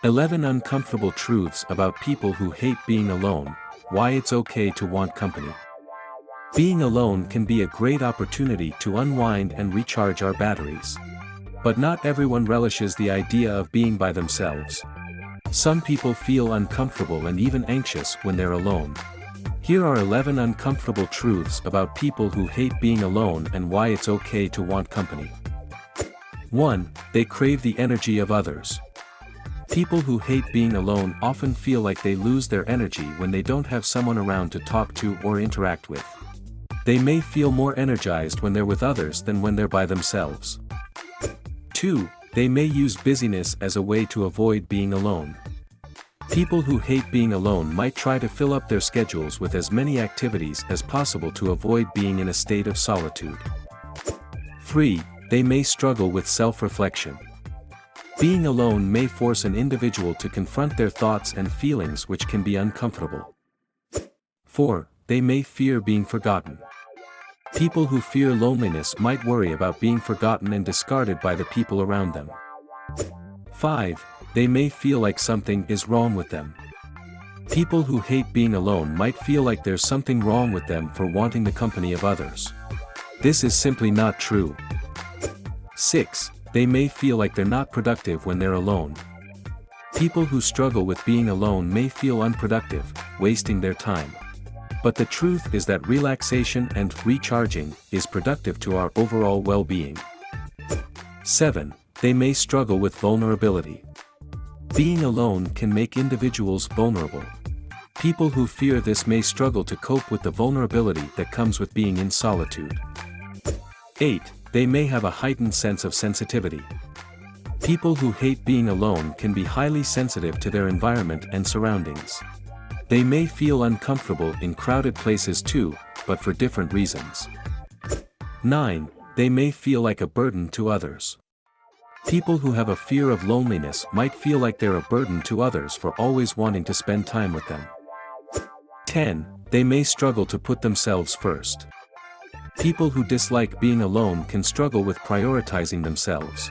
11 Uncomfortable Truths About People Who Hate Being Alone, Why It's Okay to Want Company. Being alone can be a great opportunity to unwind and recharge our batteries. But not everyone relishes the idea of being by themselves. Some people feel uncomfortable and even anxious when they're alone. Here are 11 uncomfortable truths about people who hate being alone and why it's okay to want company. 1. They crave the energy of others. People who hate being alone often feel like they lose their energy when they don't have someone around to talk to or interact with. They may feel more energized when they're with others than when they're by themselves. 2. They may use busyness as a way to avoid being alone. People who hate being alone might try to fill up their schedules with as many activities as possible to avoid being in a state of solitude. 3. They may struggle with self-reflection. Being alone may force an individual to confront their thoughts and feelings, which can be uncomfortable. 4. They may fear being forgotten. People who fear loneliness might worry about being forgotten and discarded by the people around them. 5. They may feel like something is wrong with them. People who hate being alone might feel like there's something wrong with them for wanting the company of others. This is simply not true. 6. They may feel like they're not productive when they're alone. People who struggle with being alone may feel unproductive, wasting their time. But the truth is that relaxation and recharging is productive to our overall well-being. 7. They may struggle with vulnerability. Being alone can make individuals vulnerable. People who fear this may struggle to cope with the vulnerability that comes with being in solitude. 8. They may have a heightened sense of sensitivity. People who hate being alone can be highly sensitive to their environment and surroundings. They may feel uncomfortable in crowded places too, but for different reasons. 9. They may feel like a burden to others. People who have a fear of loneliness might feel like they're a burden to others for always wanting to spend time with them. 10. They may struggle to put themselves first. People who dislike being alone can struggle with prioritizing themselves.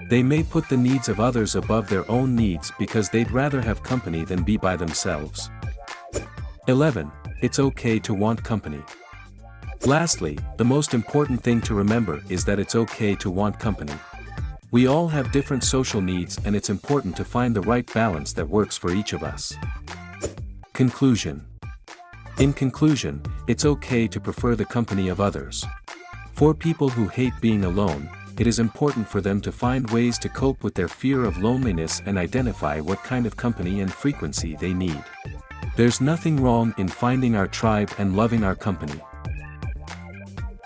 They may put the needs of others above their own needs because they'd rather have company than be by themselves. 11. It's okay to want company. Lastly, the most important thing to remember is that it's okay to want company. We all have different social needs, and it's important to find the right balance that works for each of us. Conclusion. In conclusion, it's okay to prefer the company of others. For people who hate being alone, it is important for them to find ways to cope with their fear of loneliness and identify what kind of company and frequency they need. There's nothing wrong in finding our tribe and loving our company.